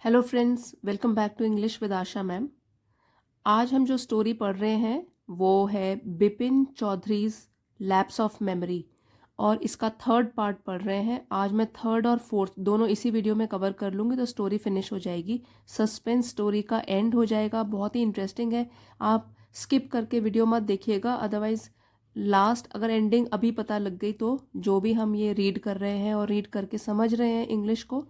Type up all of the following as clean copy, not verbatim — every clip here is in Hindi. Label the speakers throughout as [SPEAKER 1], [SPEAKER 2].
[SPEAKER 1] Hello friends, welcome back to English with Asha ma'am. आज हम जो स्टोरी पढ़ रहे हैं वो है Bipin Choudhury's lapse of memory और इसका थर्ड पार्ट पढ़ रहे हैं। आज मैं थर्ड और फोर्थ दोनों इसी वीडियो में कवर कर लूँगी तो स्टोरी फिनिश हो जाएगी। सस्पेंस स्टोरी का एंड हो जाएगा, बहुत ही इंटरेस्टिंग है। आप स्किप करके वीडियो मत देखिएगा, अदरवाइज लास्ट अगर एंडिंग अभी पता लग गई तो जो भी हम ये रीड कर रहे हैं और रीड करके समझ रहे हैं इंग्लिश को,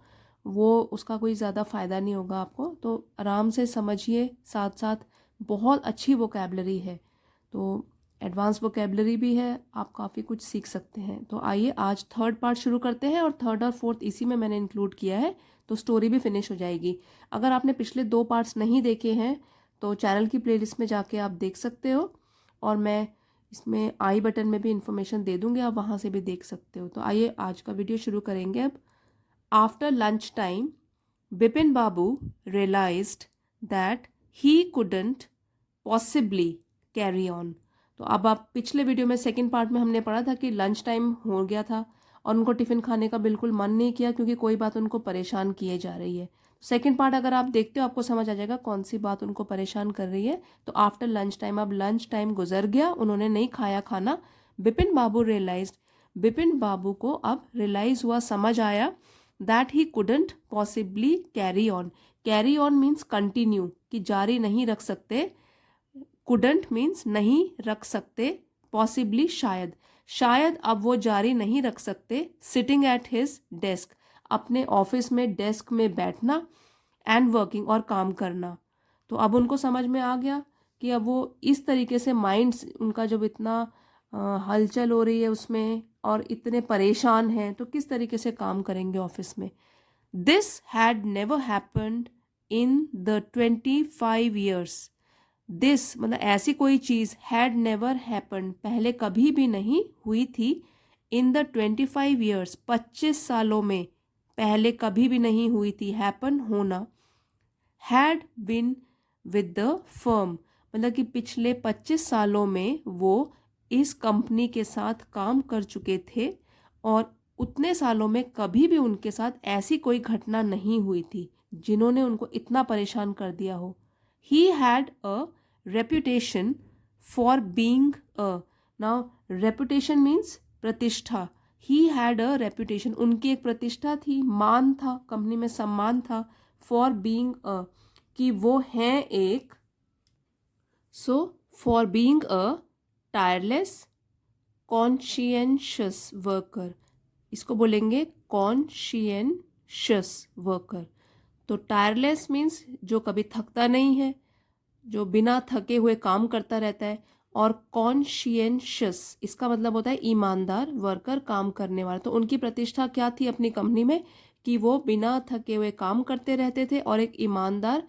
[SPEAKER 1] वो उसका कोई ज़्यादा फ़ायदा नहीं होगा आपको। तो आराम से समझिए, साथ साथ बहुत अच्छी वोकैबलरी है, तो एडवांस वोकैबलरी भी है, आप काफ़ी कुछ सीख सकते हैं। तो आइए आज थर्ड पार्ट शुरू करते हैं और थर्ड और फोर्थ इसी में मैंने इंक्लूड किया है, तो स्टोरी भी फिनिश हो जाएगी। अगर आपने पिछले 2 पार्ट्स नहीं देखे हैं तो चैनल की प्लेलिस्ट में जाके आप देख सकते हो और मैं इसमें आई बटन में भी इंफॉर्मेशन दे दूँगी, आप वहाँ से भी देख सकते हो। तो आइए आज का वीडियो शुरू करेंगे अब। After lunchtime, Bipin Babu realized that he couldn't possibly carry on. तो अब आप पिछले वीडियो में सेकंड पार्ट में हमने पढ़ा था कि लंच टाइम हो गया था और उनको टिफ़िन खाने का बिल्कुल मन नहीं किया क्योंकि कोई बात उनको परेशान किए जा रही है। सेकंड पार्ट अगर आप देखते हो आपको समझ आ जाएगा कौन सी बात उनको परेशान कर रही है। तो आफ्टर लंच टाइम, अब लंच टाइम गुजर गया, उन्होंने नहीं खाया खाना। बिपिन बाबू रियलाइज्ड, बिपिन बाबू को अब रियलाइज हुआ, समझ आया that he couldn't possibly carry on. Carry on means continue, कि जारी नहीं रख सकते। couldn't means नहीं रख सकते। possibly शायद, शायद अब वो जारी नहीं रख सकते। sitting at his desk, अपने ऑफिस में डेस्क में बैठना। and working, और काम करना। तो अब उनको समझ में आ गया कि अब वो इस तरीके से माइंड उनका जब इतना हलचल हो रही है उसमें और इतने परेशान हैं तो किस तरीके से काम करेंगे ऑफिस में। This had never happened in the 25 years. This मतलब ऐसी कोई चीज़, हैड नेवर हैपेंड पहले कभी भी नहीं हुई थी। इन द 25 ईयर्स 25 सालों में पहले कभी भी नहीं हुई थी। हैपन होना। Had been with the firm मतलब कि पिछले 25 सालों में वो इस कंपनी के साथ काम कर चुके थे और उतने सालों में कभी भी उनके साथ ऐसी कोई घटना नहीं हुई थी जिन्होंने उनको इतना परेशान कर दिया हो। He had a reputation for being a, now reputation means प्रतिष्ठा। ही हैड अ रेपुटेशन, उनकी एक प्रतिष्ठा थी, मान था, कंपनी में सम्मान था। फॉर बीइंग अ, कि वो हैं एक, so for being a tireless conscientious worker, इसको बोलेंगे कॉन्शियंशियस वर्कर। तो टायरलेस मीन्स जो कभी थकता नहीं है, जो बिना थके हुए काम करता रहता है। और कॉन्शियंशियस इसका मतलब होता है ईमानदार, वर्कर काम करने वाला। तो उनकी प्रतिष्ठा क्या थी अपनी कंपनी में कि वो बिना थके हुए काम करते रहते थे और एक ईमानदार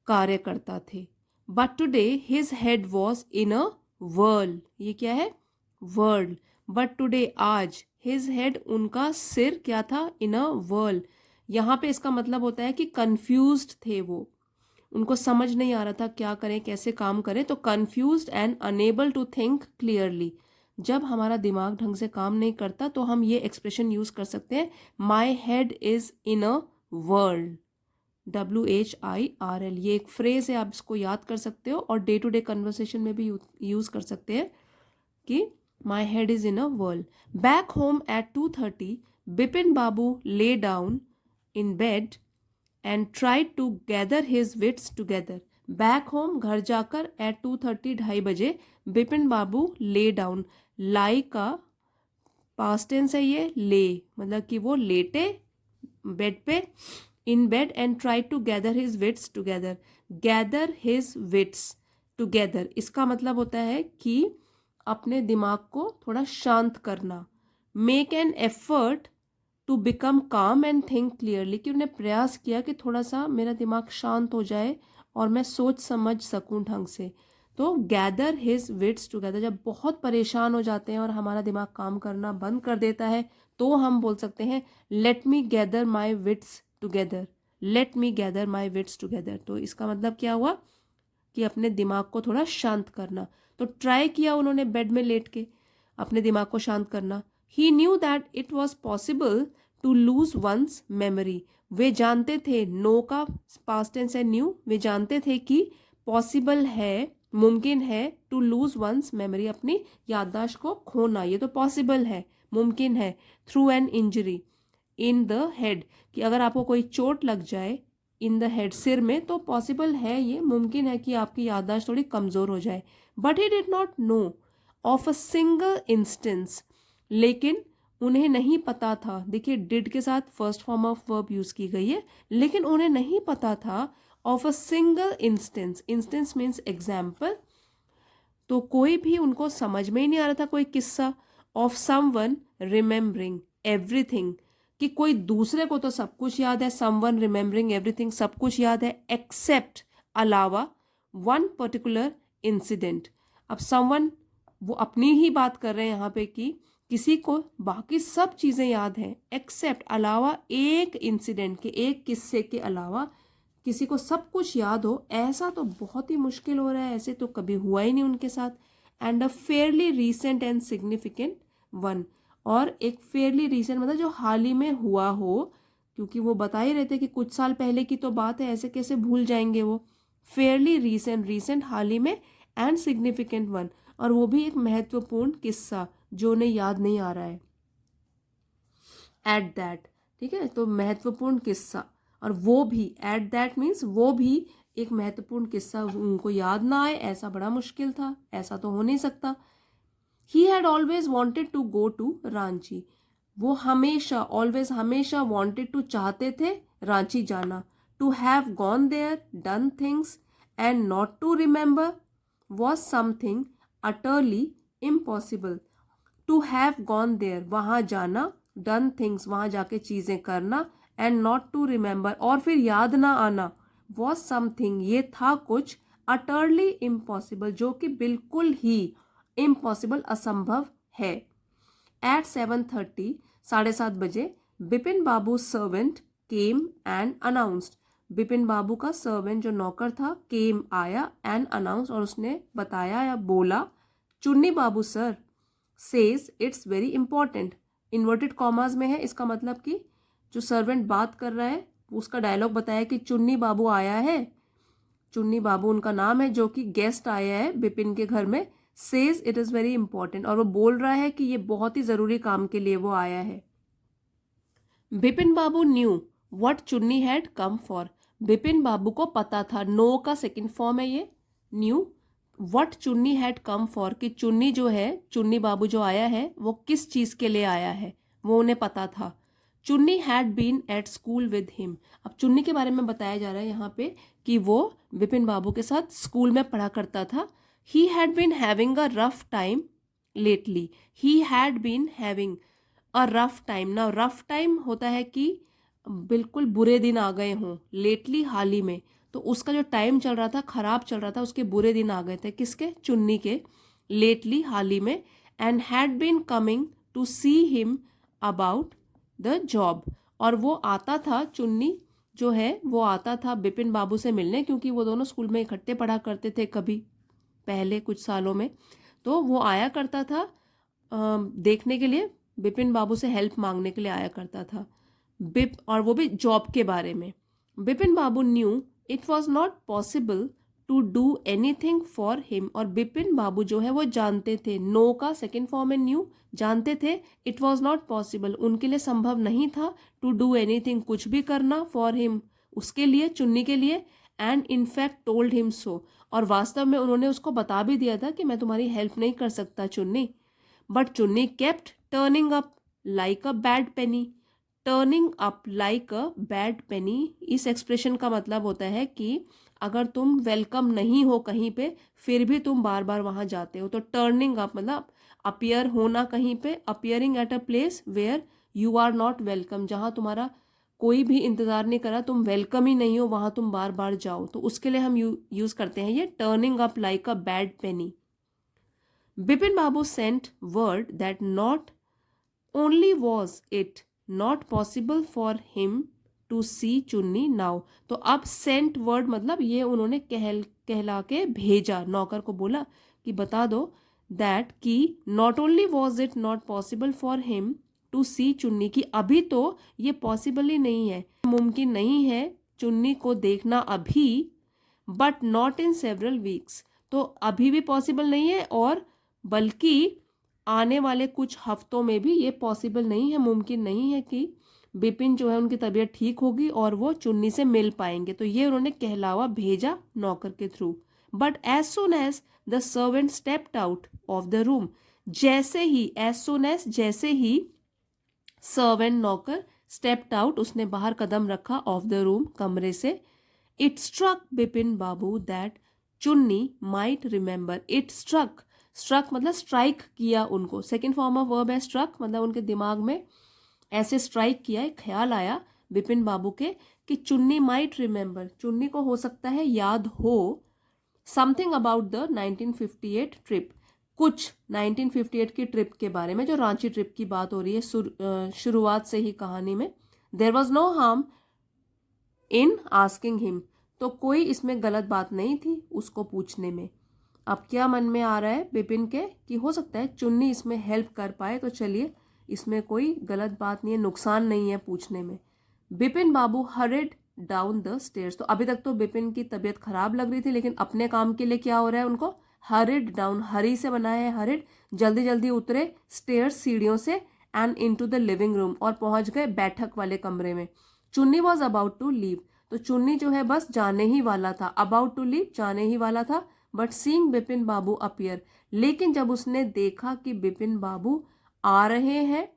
[SPEAKER 1] कार्यकर्ता थे। But today his head was in a whirl, ये क्या है, वर्ल्ड। बट टुडे आज, हिज हेड उनका सिर क्या था, इन अ वर्ल। यहाँ पे इसका मतलब होता है कि कंफ्यूज्ड थे वो, उनको समझ नहीं आ रहा था क्या करें, कैसे काम करें। तो confused and unable to think clearly, जब हमारा दिमाग ढंग से काम नहीं करता तो हम ये एक्सप्रेशन यूज कर सकते हैं, माई head is in a world. WHIRL, ये एक फ्रेज है, आप इसको याद कर सकते हो और डे टू डे कन्वर्सेशन में भी यूज कर सकते हैं कि my head is in a world. Back home at 2:30 Bipin Babu lay down in bed and tried to gather his wits together. Back home, घर जाकर, eight 2:30 2:30 Bipin Babu lay down, लाई का पास्ट टेंस है ये, ले मतलब कि वो लेटे बेड पे, in bed and try to gather his wits together. Gather his wits together इसका मतलब होता है कि अपने दिमाग को थोड़ा शांत करना। Make an effort to become calm and think clearly, कि उन्हें प्रयास किया कि थोड़ा सा मेरा दिमाग शांत हो जाए और मैं सोच समझ सकूं ढंग से। तो गैदर हिज विट्स टुगेदर, जब बहुत परेशान हो जाते हैं और हमारा दिमाग काम करना बंद कर देता है तो हम बोल सकते हैं let me gather my wits together, let me gather my wits together. तो इसका मतलब क्या हुआ कि अपने दिमाग को थोड़ा शांत करना। तो ट्राई किया उन्होंने बेड में लेट के अपने दिमाग को शांत करना। He knew that it was possible to lose once memory, वे जानते थे, नो का पास्ट टेंस है न्यू, वे जानते थे कि पॉसिबल है, मुमकिन है, टू लूज वंस मेमोरी, अपनी याददाश्त को खोना, ये तो पॉसिबल है, मुमकिन है, through an injury in the head, कि अगर आपको कोई चोट लग जाए इन द हेड, सिर में, तो पॉसिबल है, ये मुमकिन है कि आपकी याददाश्त थोड़ी कमज़ोर हो जाए. But he did not know of a single instance, लेकिन उन्हें नहीं पता था, देखिए डिड के साथ first form of verb use की गई है, लेकिन उन्हें नहीं पता था of a single instance, instance means example, तो कोई भी उनको समझ में ही नहीं आ रहा था कोई किस्सा, ऑफ समवन रिमेम्बरिंग एवरीथिंग, कि कोई दूसरे को तो सब कुछ याद है, समवन रिमेम्बरिंग एवरीथिंग, सब कुछ याद है, एक्सेप्ट अलावा वन पर्टिकुलर इंसिडेंट. अब समवन, वो अपनी ही बात कर रहे हैं यहाँ पे कि किसी को बाकी सब चीज़ें याद हैं, एक्सेप्ट अलावा एक इंसिडेंट के, एक किस्से के अलावा किसी को सब कुछ याद हो, ऐसा तो बहुत ही मुश्किल हो रहा है, ऐसे तो कभी हुआ ही नहीं उनके साथ. And a fairly recent and significant one, और एक फेयरली रीसेंट मतलब जो हाल ही में हुआ हो, क्योंकि वो बता ही रहे थे कि कुछ साल पहले की तो बात है, ऐसे कैसे भूल जाएंगे वो. फेयरली रीसेंट, रीसेंट हाल ही में, एंड सिग्निफिकेंट वन, और वो भी एक महत्वपूर्ण किस्सा जो उन्हें याद नहीं आ रहा है. एट दैट, ठीक है, तो महत्वपूर्ण किस्सा, और वो भी एट दैट मीन्स वो भी एक महत्वपूर्ण किस्सा उनको याद ना आए, ऐसा बड़ा मुश्किल था, ऐसा तो हो नहीं सकता. He had always wanted to go to Ranchi, वो हमेशा, ऑलवेज हमेशा, वॉन्टेड टू चाहते थे रांची जाना. To have gone there, done things, and not to remember was something utterly impossible. To have gone there, वहाँ जाना, डन थिंग्स, वहाँ जाके चीज़ें करना, एंड नॉट टू रिमेंबर, और फिर याद ना आना, वॉज समथिंग, ये था कुछ, अटरली इम्पॉसिबल, जो कि बिल्कुल ही इम्पॉसिबल, असंभव है. At 7:30, 7:30 Bipin Babu servant came and announced, Bipin Babu का सर्वेंट जो नौकर था, केम आया, एंड अनाउंस, और उसने बताया या बोला, Chunni Babu sir, says it's very important, inverted commas में है, इसका मतलब कि जो सर्वेंट बात कर रहा है उसका डायलॉग बताया कि चुन्नी बाबू आया है, चुन्नी बाबू उनका नाम है, जो कि गेस्ट आया है बिपिन के घर में, says it is very important, और वो बोल रहा है कि ये बहुत ही ज़रूरी काम के लिए वो आया है. बिपिन बाबू न्यू व्हाट चुन्नी हैड कम फॉर, बिपिन बाबू को पता था, नो का सेकेंड फॉर्म है ये, न्यू, व्हाट चुन्नी हैड कम फॉर, कि चुन्नी जो है, चुन्नी बाबू जो आया है, वो किस चीज़ के लिए आया है, वो उन्हें पता था. Chunni had been at school with him, अब चुन्नी के बारे में बताया जा रहा है यहाँ पे कि वो बिपिन बाबू के साथ स्कूल में पढ़ा करता था. He had been having a rough time lately, he had been having a rough time, ना रफ टाइम होता है कि बिल्कुल बुरे दिन आ गए हों, लेटली हाल ही में, तो उसका जो टाइम चल रहा था, खराब चल रहा था, उसके बुरे दिन आ गए थे, किसके, चुन्नी के, लेटली हाल ही में. And had been coming to see him about the job, और वो आता था, चुन्नी जो है वो आता था बिपिन बाबू से मिलने, क्योंकि वो दोनों स्कूल में इकट्ठे पढ़ा करते थे कभी पहले कुछ सालों में, तो वो आया करता था देखने के लिए, बिपिन बाबू से हेल्प मांगने के लिए आया करता था. और वो भी जॉब के बारे में. Bipin Babu knew it was not possible to do anything for him, और बिपिन बाबू जो है वो जानते थे, नो का सेकेंड फॉर्म है न्यू, जानते थे, इट वॉज नॉट पॉसिबल, उनके लिए संभव नहीं था, टू डू एनीथिंग, कुछ भी करना, फॉर हिम, उसके लिए, चुन्नी के लिए, and in fact told him so, और वास्तव में उन्होंने उसको बता भी दिया था कि मैं तुम्हारी हेल्प नहीं कर सकता Chunni. But Chunni kept turning up like a bad penny, turning up like a bad penny, इस एक्सप्रेशन का मतलब होता है कि अगर तुम वेलकम नहीं हो कहीं पे, फिर भी तुम बार बार वहाँ जाते हो, तो टर्निंग अप मतलब अपीयर होना कहीं पे, appearing at a place where you are not welcome, जहाँ तुम्हारा कोई भी इंतज़ार नहीं करा, तुम वेलकम ही नहीं हो, वहाँ तुम बार बार जाओ, तो उसके लिए हम यूज़ करते हैं ये turning up like a bad penny. Bipin Babu sent word that not only was it not possible for him to see Chunni now, तो अब सेंट वर्ड मतलब ये उन्होंने कहला के भेजा, नौकर को बोला कि बता दो दैट कि not only was it not possible for him to see Chunni, की अभी तो ये पॉसिबल ही नहीं है, मुमकिन नहीं है चुन्नी को देखना अभी, but not in several weeks, तो अभी भी पॉसिबल नहीं है और बल्कि आने वाले कुछ हफ्तों में भी ये पॉसिबल नहीं है, मुमकिन नहीं है कि बिपिन जो है उनकी तबीयत ठीक होगी और वो चुन्नी से मिल पाएंगे। तो ये उन्होंने कहलावा भेजा नौकर के through. But as soon as the servant stepped out of the room, जैसे ही, एज सुन एज जैसे ही सर्वेंट नौकर स्टेप्ड आउट, उसने बाहर कदम रखा ऑफ द रूम, कमरे से, it struck Bipin Babu that Chunni might remember. It struck, struck मतलब स्ट्राइक किया उनको, सेकेंड फॉर्म ऑफ वर्ब है स्ट्रक, मतलब उनके दिमाग में ऐसे स्ट्राइक किया, एक ख्याल आया बिपिन बाबू के कि चुन्नी माइट रिमेंबर, चुन्नी को हो सकता है याद हो, समथिंग अबाउट द 1958 ट्रिप, कुछ 1958 की ट्रिप के बारे में, जो रांची ट्रिप की बात हो रही है शुरुआत से ही कहानी में। There was no harm in asking him, तो कोई इसमें गलत बात नहीं थी उसको पूछने में। अब क्या मन में आ रहा है बिपिन के कि हो सकता है चुन्नी इसमें हेल्प कर पाए, तो चलिए इसमें कोई गलत बात नहीं है, नुकसान नहीं है पूछने में। बिपिन बाबू हरिड डाउन द स्टेयर्स, तो अभी तक तो बिपिन की तबीयत खराब लग रही थी, लेकिन अपने काम के लिए क्या हो रहा है उनको, हरिड डाउन, हरी से बना है हरिड, जल्दी जल्दी उतरे स्टेयर्स, सीढ़ियों से, and into the living room, और पहुंच गए बैठक वाले कमरे में। चुन्नी वॉज अबाउट टू लीव, तो चुन्नी जो है बस जाने ही वाला था, अबाउट टू लीव जाने ही वाला था, but seeing Bipin Babu appear, लेकिन जब उसने देखा कि बिपिन बाबू आ रहे हैं,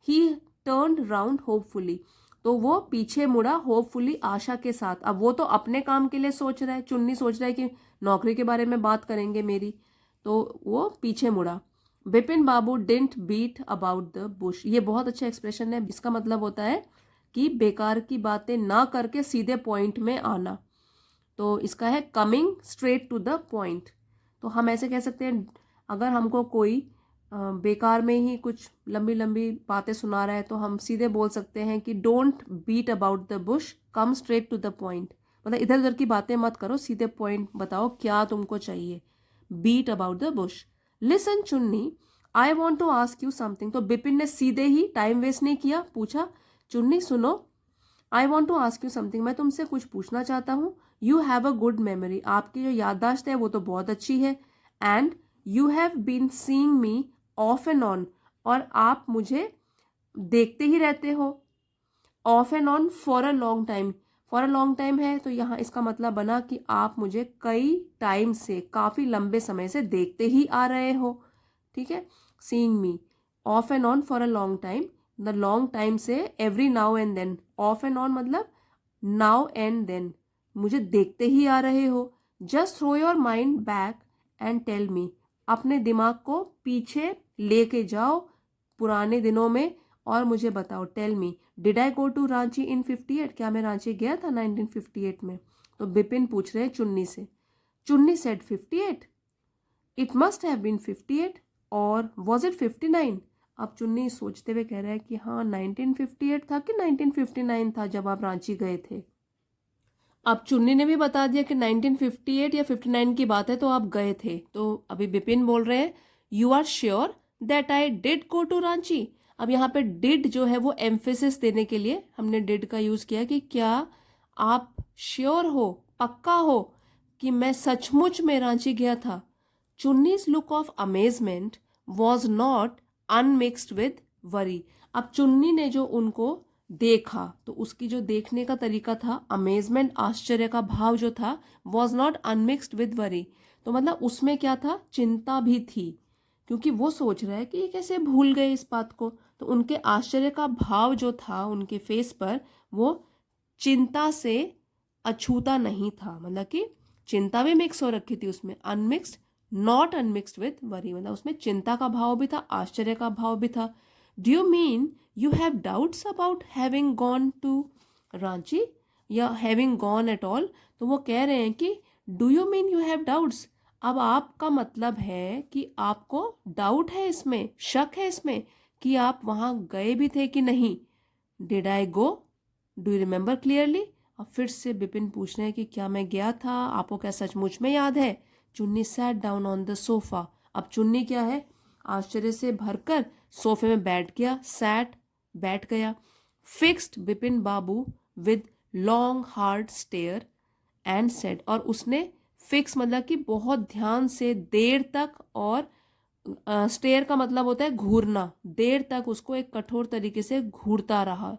[SPEAKER 1] ही टर्न राउंड होपफुली, तो वो पीछे मुड़ा होपफुली, आशा के साथ। अब वो तो अपने काम के लिए सोच रहा है, चुन्नी सोच रहा है कि नौकरी के बारे में बात करेंगे मेरी, तो वो पीछे मुड़ा। Bipin Babu didn't beat about the bush, ये बहुत अच्छा एक्सप्रेशन है, इसका मतलब होता है कि बेकार की बातें ना करके सीधे पॉइंट में आना, तो इसका है coming straight to the point. तो हम ऐसे कह सकते हैं अगर हमको कोई बेकार में ही कुछ लंबी लंबी बातें सुना रहा है, तो हम सीधे बोल सकते हैं कि don't beat about the bush, come straight to the point, मतलब इधर उधर की बातें मत करो, सीधे पॉइंट बताओ क्या तुमको चाहिए। Beat about the bush. Listen Chunni, I want to ask you something, तो बिपिन ने सीधे ही, टाइम वेस्ट नहीं किया, पूछा, चुन्नी सुनो, I want to ask you something, मैं तुमसे कुछ पूछना चाहता हूँ। You have a good memory, आपकी जो याददाश्त है वो तो बहुत अच्छी है, and you have been seeing me off and on, और आप मुझे देखते ही रहते हो, off and on for a long time, for a long time है तो यहाँ इसका मतलब बना कि आप मुझे कई टाइम से, काफ़ी लंबे समय से देखते ही आ रहे हो, ठीक है। Seeing me, off and on for a long time, the long time से every now and then, off and on मतलब नाउ एंड देन, मुझे देखते ही आ रहे हो। Just throw your mind back and tell me, अपने दिमाग को पीछे लेके जाओ पुराने दिनों में और मुझे बताओ। Tell me, did I go to Ranchi in 58, क्या मैं रांची गया था 1958 में। तो बिपिन पूछ रहे हैं चुन्नी से। Chunni said 58, it must have been 58 और वॉज इट 59। अब चुन्नी सोचते हुए कह रहा है कि हाँ 1958 था कि 1959 था जब आप रांची गए थे। अब चुन्नी ने भी बता दिया कि 1958 या 59 की बात है तो आप गए थे, तो अभी बिपिन बोल रहे हैं you are sure that I did go to Ranchi. अब यहाँ पे डिड जो है वो एम्फेसिस देने के लिए हमने डिड का यूज किया कि क्या आप श्योर हो, पक्का हो कि मैं सचमुच में रांची गया था। Chunni's look of amazement was not unmixed with worry. अब चुन्नी ने जो उनको देखा तो उसकी जो देखने का तरीका था, अमेजमेंट, आश्चर्य का भाव जो था, was not unmixed with worry, तो मतलब उसमें क्या था, चिंता भी थी, क्योंकि वो सोच रहा है कि ये कैसे भूल गए इस बात को। तो उनके आश्चर्य का भाव जो था उनके फेस पर, वो चिंता से अछूता नहीं था, मतलब कि चिंता भी मिक्स हो रखी थी उसमें, unmixed, not unmixed with worry, मतलब उसमें चिंता का भाव भी था, आश्चर्य का भाव भी था। Do you mean you have doubts about having gone to Ranchi या हैविंग गॉन एट ऑल। तो वो कह रहे हैं कि do you mean you have doubts, अब आपका मतलब है कि आपको डाउट है इसमें, शक है इसमें कि आप वहाँ गए भी थे कि नहीं। Did I go, do you remember clearly. अब फिर से बिपिन पूछ रहे हैं कि क्या मैं गया था, आपको क्या सचमुच में याद है। चुन्नी sat down on the sofa, अब चुन्नी क्या है, आश्चर्य से भरकर सोफे में बैठ गया, सैट बैठ गया। Fixed Bipin Babu with long hard stare and said, और उसने फिक्स मतलब कि बहुत ध्यान से देर तक, और स्टेयर का मतलब होता है घूरना, देर तक उसको एक कठोर तरीके से घूरता रहा,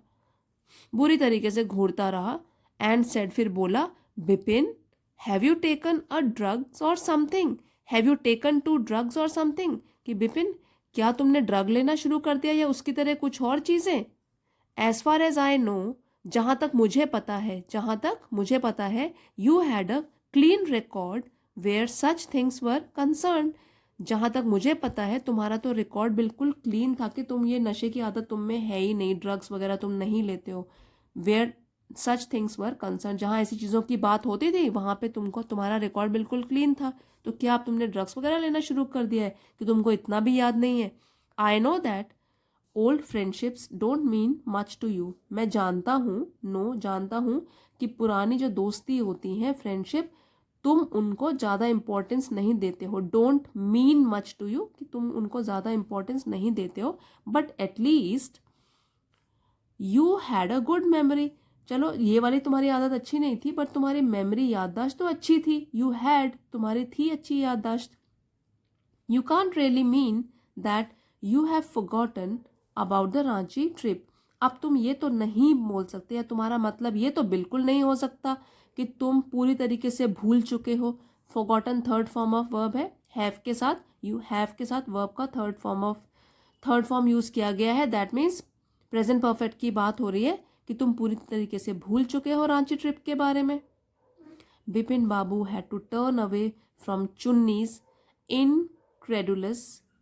[SPEAKER 1] बुरी तरीके से घूरता रहा। एंड सेड, फिर बोला, Bipin have you taken a drugs or something, have you taken to drugs or something, कि बिपिन क्या तुमने ड्रग लेना शुरू कर दिया या उसकी तरह कुछ और चीजें। As far as I know, जहां तक मुझे पता है, जहां तक मुझे पता है, you had a clean record where such things were concerned, जहां तक मुझे पता है तुम्हारा तो रिकॉर्ड बिल्कुल क्लीन था कि तुम ये नशे की आदत तुम में है ही नहीं, ड्रग्स वगैरह तुम नहीं लेते हो। Where such things were concerned, जहां ऐसी चीज़ों की बात होती थी वहां पे तुमको तुम्हारा रिकॉर्ड बिल्कुल क्लीन था। तो क्या अब तुमने ड्रग्स वगैरह लेना शुरू कर दिया है कि तुमको इतना भी याद नहीं है। I know that old friendships don't mean much to you, मैं जानता हूँ, जानता हूँ कि पुरानी जो दोस्ती होती है, फ्रेंडशिप, तुम उनको ज़्यादा इंपॉर्टेंस नहीं देते हो। Don't mean much to you, कि तुम उनको ज़्यादा इंपॉर्टेंस नहीं देते हो, but at least you had a good memory, चलो ये वाली तुम्हारी आदत अच्छी नहीं थी बट तुम्हारी मेमोरी, याददाश्त तो अच्छी थी। यू हैड, तुम्हारी थी अच्छी याददाश्त। You can't really mean that you have forgotten about the Ranchi trip, अब तुम ये तो नहीं बोल सकते, या तुम्हारा मतलब ये तो बिल्कुल नहीं हो सकता कि तुम पूरी तरीके से भूल चुके हो। Forgotten third form of verb है, हैव के साथ, यू हैव के साथ वर्ब का थर्ड फॉर्म यूज किया गया है, दैट मीन्स प्रेजेंट परफेक्ट की बात हो रही है कि तुम पूरी तरीके से भूल चुके हो रांची ट्रिप के बारे में। Bipin Babu had to turn away from Chunni's incredulous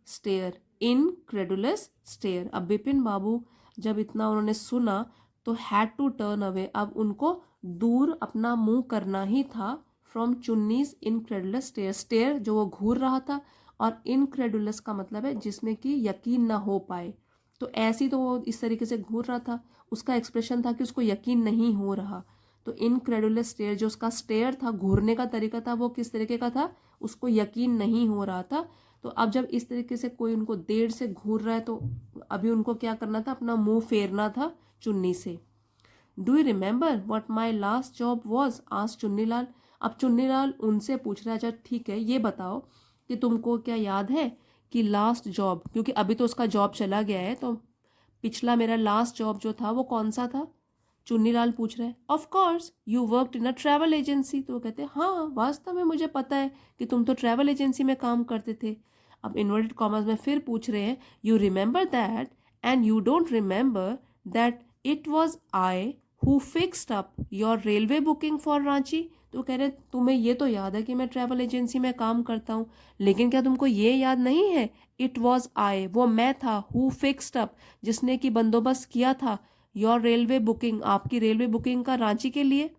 [SPEAKER 1] stare, incredulous stare. अब बिपिन बाबू जब इतना उन्होंने सुना तो हैड टू टर्न अवे, अब उनको दूर अपना मुंह करना ही था, from Chunni's incredulous stair, stair जो वो घूर रहा था, और इनक्रेडुलस का मतलब है जिसमें कि यकीन ना हो पाए, तो ऐसी तो वो इस तरीके से घूर रहा था, उसका एक्सप्रेशन था कि उसको यकीन नहीं हो रहा। तो इनक्रेडुलस स्टेयर, जो उसका स्टेयर था, घूरने का तरीका था, वो किस तरीके का था, उसको यकीन नहीं हो रहा था। तो अब जब इस तरीके से कोई उनको देर से घूर रहा है तो अभी उनको क्या करना था, अपना मुंह फेरना था चुन्नी से। Do you remember what my last job was, आज चुन्नीलाल, अब चुन्नीलाल उनसे पूछ रहा है, अच्छा ठीक है ये बताओ कि तुमको क्या याद है कि लास्ट जॉब, क्योंकि अभी तो उसका जॉब चला गया है, तो पिछला मेरा लास्ट जॉब जो था वो कौन सा था, चुन्नीलाल पूछ रहे हैं। Of course you worked in a travel agency, तो वो कहते हैं हाँ वास्तव में मुझे पता है कि तुम तो ट्रैवल एजेंसी में काम करते थे। अब इन्वर्टेड कॉमर्स में फिर पूछ रहे हैं, you remember that and you don't remember that it was I who fixed up your railway booking for Ranchi, तो कह रहे तुम्हें ये तो याद है कि मैं ट्रैवल एजेंसी में काम करता हूँ, लेकिन क्या तुमको ये याद नहीं है, इट वॉज आई, वो मैं था, हु फिक्स्ड अप, जिसने कि बंदोबस्त किया था, योर रेलवे बुकिंग, आपकी रेलवे बुकिंग का रांची के लिए।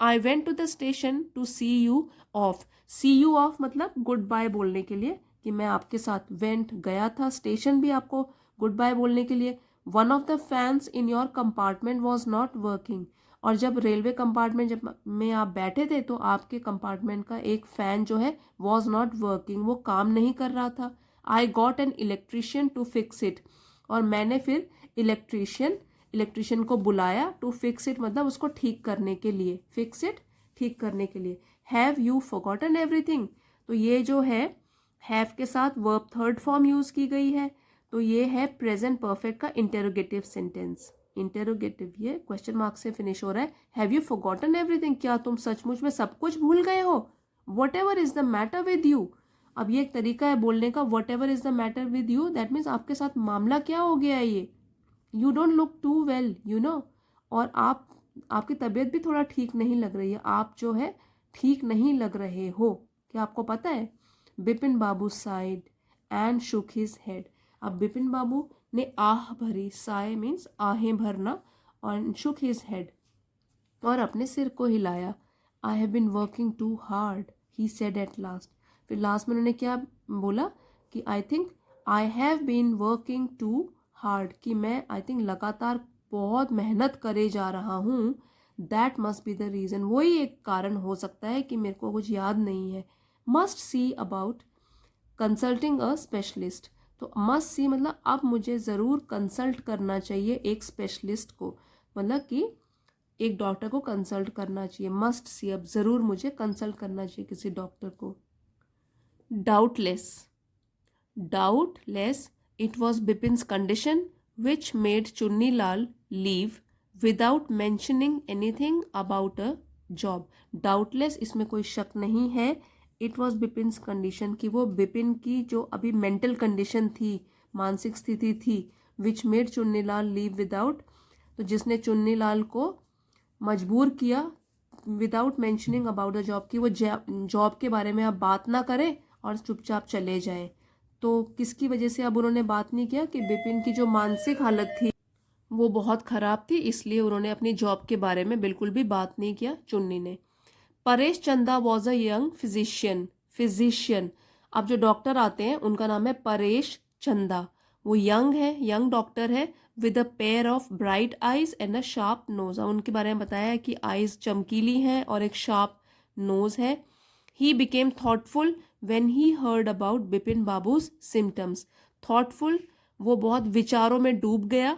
[SPEAKER 1] I went to the station to see you off, see you off मतलब गुड बाय बोलने के लिए, कि मैं आपके साथ, वेंट गया था, स्टेशन भी आपको गुड बाय बोलने के लिए। One of the fans in your compartment was not working, और जब रेलवे कंपार्टमेंट जब में आप बैठे थे तो आपके कंपार्टमेंट का एक फ़ैन जो है वॉज नॉट वर्किंग, वो काम नहीं कर रहा था। I got an electrician to fix it, और मैंने फिर इलेक्ट्रीशियन को बुलाया, टू फिक्स इट मतलब उसको ठीक करने के लिए, फिक्स इट ठीक करने के लिए। हैव यू फॉरगॉटन एवरीथिंग, तो ये जो है हैव के साथ वर्ब थर्ड फॉर्म यूज की गई है, तो ये है प्रेजेंट परफेक्ट का इंटेरोगेटिव सेंटेंस। इंटेरोगेटिव, ये क्वेश्चन मार्क से फिनिश हो रहा है। हैव यू फॉरगॉटन एवरीथिंग, क्या तुम सचमुच में सब कुछ भूल गए हो। Whatever is the matter with you, अब ये एक तरीका है बोलने का, whatever is the matter with you, that means आपके साथ मामला क्या हो गया है ये। You don't look too well you know, और आपकी तबीयत भी थोड़ा ठीक नहीं लग रही है, आप जो है ठीक नहीं लग रहे हो, क्या आपको पता है। Bipin Babu sighed and shook his head, अब बिपिन बाबू ने आह भरी, साय मीन्स आहें भरना, और शुक हिज हेड, और अपने सिर को हिलाया। I have been working too hard he said at last, फिर लास्ट में उन्होंने क्या बोला कि I think I have been working too hard, कि मैं आई थिंक लगातार बहुत मेहनत करे जा रहा हूँ। That must be the reason, वही एक कारण हो सकता है कि मेरे को कुछ याद नहीं है। Must see about consulting a specialist, तो मस्ट सी मतलब अब मुझे ज़रूर कंसल्ट करना चाहिए एक स्पेशलिस्ट को, मतलब कि एक डॉक्टर को कंसल्ट करना चाहिए। मस्ट सी, अब ज़रूर मुझे कंसल्ट करना चाहिए किसी डॉक्टर को। Doubtless, doubtless it was Bipin's condition which made Chunnilal leave without mentioning anything about a job. Doubtless इसमें कोई शक नहीं है, it was Bipin's condition कि वो बिपिन की जो अभी मेंटल कंडीशन थी, मानसिक स्थिति थी, which made Chunnilal leave without, तो जिसने चुन्नीलाल को मजबूर किया without mentioning about the job, कि वो जॉब के बारे में आप बात ना करें और चुपचाप चले जाएं। तो किसकी वजह से अब उन्होंने बात नहीं किया कि बिपिन की जो मानसिक हालत थी वो बहुत ख़राब थी, इसलिए उन्होंने अपनी जॉब के बारे में बिल्कुल भी बात नहीं किया चुन्नी ने। परेश चंदा वॉज अ यंग फिजिशियन। अब जो डॉक्टर आते हैं उनका नाम है परेश चंदा। वो यंग है, यंग डॉक्टर है, with a pair of bright eyes and a sharp nose. अब उनके बारे में बताया है कि आईज चमकीली हैं और एक शार्प नोज है। He became thoughtful when he heard about Bipin babus symptoms. Thoughtful, वो बहुत विचारों में डूब गया,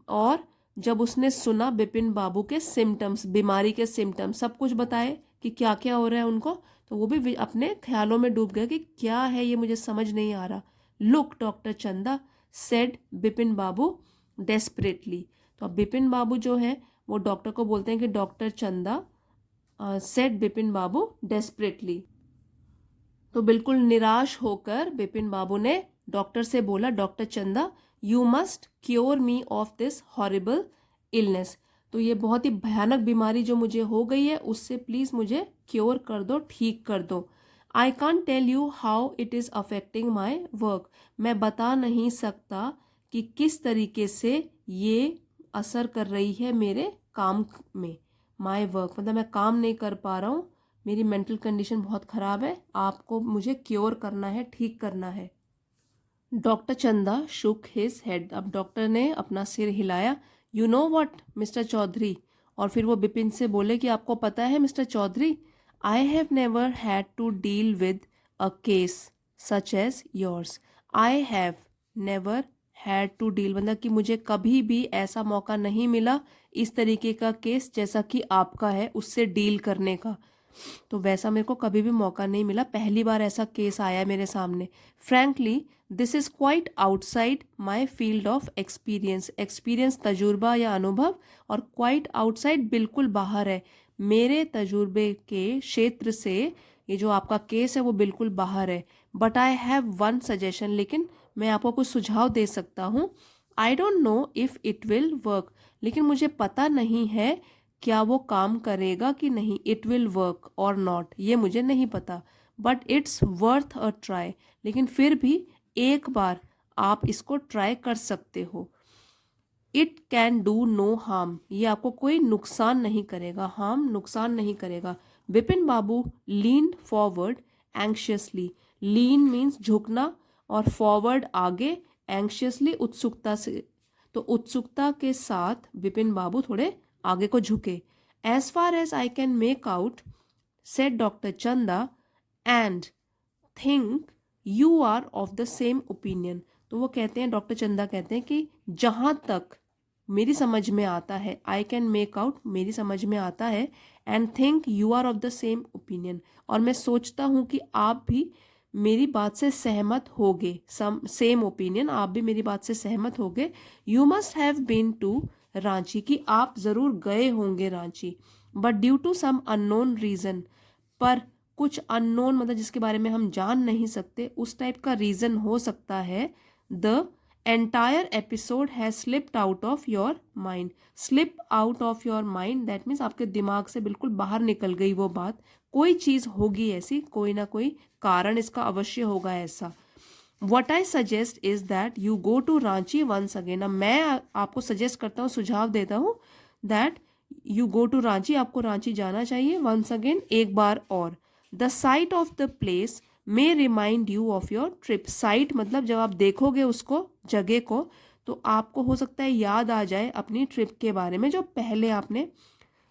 [SPEAKER 1] और जब उसने सुना बिपिन बाबू के सिम्टम्स, बीमारी के सिम्टम्स, सब कुछ बताए कि क्या क्या हो रहा है उनको, तो वो भी अपने ख्यालों में डूब गया कि क्या है ये, मुझे समझ नहीं आ रहा। लुक डॉक्टर चंदा, सेड बिपिन बाबू डेस्परेटली। तो अब बिपिन बाबू जो है वो डॉक्टर को बोलते हैं कि डॉक्टर चंदा, सेड बिपिन बाबू डेस्परेटली। तो बिल्कुल निराश होकर बिपिन बाबू ने डॉक्टर से बोला, डॉक्टर चंदा you must cure me of this horrible illness. तो ये बहुत ही भयानक बीमारी जो मुझे हो गई है उससे प्लीज़ मुझे क्योर कर दो, ठीक कर दो। I can't tell you how it is affecting my work. मैं बता नहीं सकता कि किस तरीके से ये असर कर रही है मेरे काम में। माई वर्क मतलब मैं काम नहीं कर पा रहा हूँ, मेरी मेंटल कंडीशन बहुत ख़राब है, आपको मुझे क्योर करना है, ठीक करना है। Doctor Chanda shook his head. अब डॉक्टर ने अपना सिर हिलाया। You know what mister Chowdhury, और फिर वो बिपिन से बोले कि आपको पता है mister Chowdhury, I have never had to deal with a case such as yours. I have never had to deal मतलब कि मुझे कभी भी ऐसा मौका नहीं मिला इस तरीके का केस जैसा कि आपका है उससे डील करने का। तो वैसा मेरे को कभी भी मौका नहीं मिला, पहली बार ऐसा केस आया मेरे सामने। Frankly this is quite outside my field of experience. Experience तजुर्बा या अनुभव, और क्वाइट आउटसाइड बिल्कुल बाहर है मेरे तजुर्बे के क्षेत्र से। ये जो आपका केस है वो बिल्कुल बाहर है। But I have one suggestion, लेकिन मैं आपको कुछ सुझाव दे सकता हूँ। I don't know if it will work, लेकिन मुझे पता नहीं है क्या वो काम करेगा कि नहीं। इट विल वर्क और नॉट, ये मुझे नहीं पता, but it's worth a try. लेकिन फिर भी एक बार आप इसको ट्राई कर सकते हो। It can do no harm, ये आपको कोई नुकसान नहीं करेगा, हार्म नुकसान नहीं करेगा। बिपिन बाबू लीन फॉरवर्ड एंग्शियसली। लीन मीन्स झुकना, और फॉरवर्ड आगे, एंग्शियसली उत्सुकता से। तो उत्सुकता के साथ बिपिन बाबू थोड़े आगे को झुके। As far as I can make out, said doctor Chanda, and think you are of the same opinion. तो वो कहते हैं, डॉक्टर चंदा कहते हैं कि जहाँ तक मेरी समझ में आता है, आई कैन मेक आउट मेरी समझ में आता है, and think you are of the same opinion, और मैं सोचता हूँ कि आप भी मेरी बात से सहमत होगे, सेम ओपिनियन, आप भी मेरी बात से सहमत होगे। You must have been to Ranchi, कि आप ज़रूर गए होंगे Ranchi. But due to some unknown reason, पर कुछ अननोन मतलब जिसके बारे में हम जान नहीं सकते, उस टाइप का रीज़न हो सकता है। The entire episode has slipped out of your mind. Slip out of your mind that means आपके दिमाग से बिल्कुल बाहर निकल गई वो बात। कोई चीज़ होगी ऐसी, कोई ना कोई कारण इसका अवश्य होगा ऐसा। What I suggest is that you go to Ranchi once again. अब मैं आपको सजेस्ट करता हूँ, सुझाव देता हूँ, that you go to Ranchi, आपको रांची जाना चाहिए वंस अगेन, एक बार और। The sight of the place may remind you of your trip. Sight मतलब जब आप देखोगे उसको, जगह को, तो आपको हो सकता है याद आ जाए अपनी ट्रिप के बारे में जो पहले आपने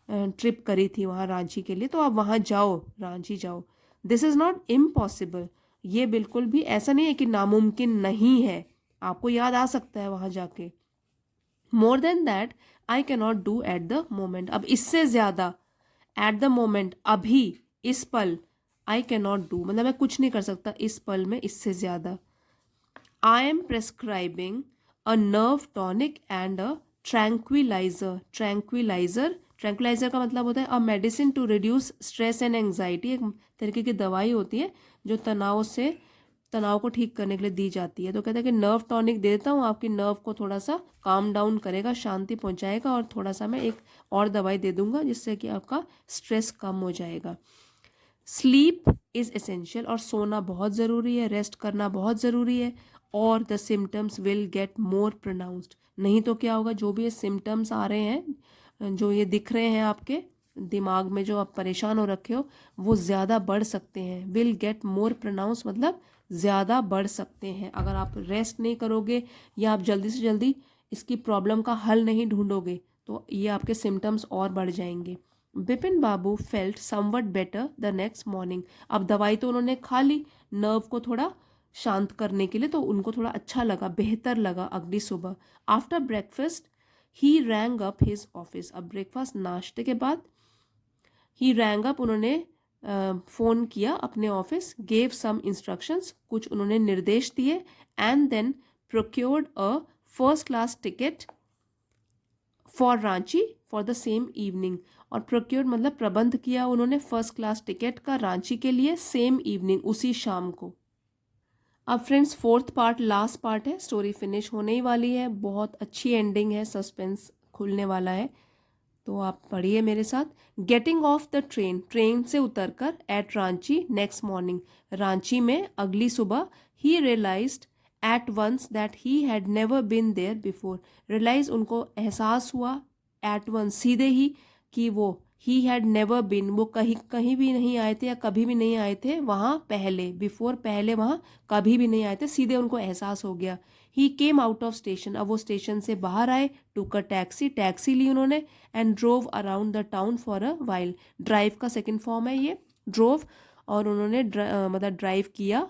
[SPEAKER 1] ट्रिप करी थी वहाँ रांची के लिए, तो आप वहाँ जाओ, रांची जाओ। दिस इज़ नॉट इम्पॉसिबल, ये बिल्कुल भी ऐसा नहीं है कि नामुमकिन नहीं है, आपको याद आ सकता है वहाँ जाके। More than that I can not do at the moment, अब इससे ज़्यादा एट द मोमेंट, अभी इस पल, आई कैन नॉट डू मतलब मैं कुछ नहीं कर सकता इस पल में इससे ज़्यादा। I am prescribing a nerve tonic and a tranquilliser. Tranquilliser का मतलब होता है a medicine to reduce stress and anxiety, एक तरीके की दवाई होती है जो तनाव को ठीक करने के लिए दी जाती है। तो कहता है कि नर्व टॉनिक दे देता हूँ, आपकी नर्व को थोड़ा सा काम डाउन करेगा, शांति पहुँचाएगा, और थोड़ा सा मैं एक और दवाई दे दूंगा जिससे कि आपका स्ट्रेस कम हो जाएगा। स्लीप इज़ एसेंशियल, और सोना बहुत ज़रूरी है, रेस्ट करना बहुत ज़रूरी है, और the symptoms will get more pronounced, नहीं तो क्या होगा, जो भी ये सिम्टम्स आ रहे हैं, जो ये दिख रहे हैं आपके दिमाग में, जो आप परेशान हो रखे हो, वो ज़्यादा बढ़ सकते हैं। विल गेट मोर प्रोनाउंस मतलब ज़्यादा बढ़ सकते हैं अगर आप रेस्ट नहीं करोगे या आप जल्दी से जल्दी इसकी प्रॉब्लम का हल नहीं ढूंढोगे, तो ये आपके सिम्टम्स और बढ़ जाएंगे। Bipin Babu felt somewhat better the next morning, अब दवाई तो उन्होंने खा ली नर्व को थोड़ा शांत करने के लिए, तो उनको थोड़ा अच्छा लगा, बेहतर लगा अगली सुबह। आफ्टर ब्रेकफास्ट ही रैंग अप हिज ऑफिस, अब ब्रेकफास्ट नाश्ते के बाद ही रैंग अप, उन्होंने फ़ोन किया अपने ऑफिस, गेव सम इंस्ट्रक्शंस, कुछ उन्होंने निर्देश दिए, and then procured a first class ticket for Ranchi for the same evening, और प्रोक्योर्ड मतलब प्रबंध किया उन्होंने फर्स्ट क्लास टिकट का रांची के लिए सेम इवनिंग, उसी शाम को। अब friends fourth part last part है, स्टोरी फिनिश होने ही वाली है, बहुत अच्छी एंडिंग है, सस्पेंस खुलने वाला है, तो आप पढ़िए मेरे साथ। Getting off the train, train से उतरकर, at Ranchi next morning, Ranchi में अगली सुबह, he realised at once that he had never been there before, realise उनको एहसास हुआ, एट वंस सीधे ही, कि वो ही हैड नेवर बीन, वो कहीं कहीं भी नहीं आए थे या कभी भी नहीं आए थे वहाँ पहले, बिफोर पहले वहाँ कभी भी नहीं आए थे, सीधे उनको एहसास हो गया। ही केम आउट ऑफ स्टेशन, अब वो स्टेशन से बाहर आए, टूक अ टैक्सी, टैक्सी ली उन्होंने, and drove around the town for a while, drive का सेकेंड फॉर्म है ये, ड्रोव, और उन्होंने मतलब ड्राइव किया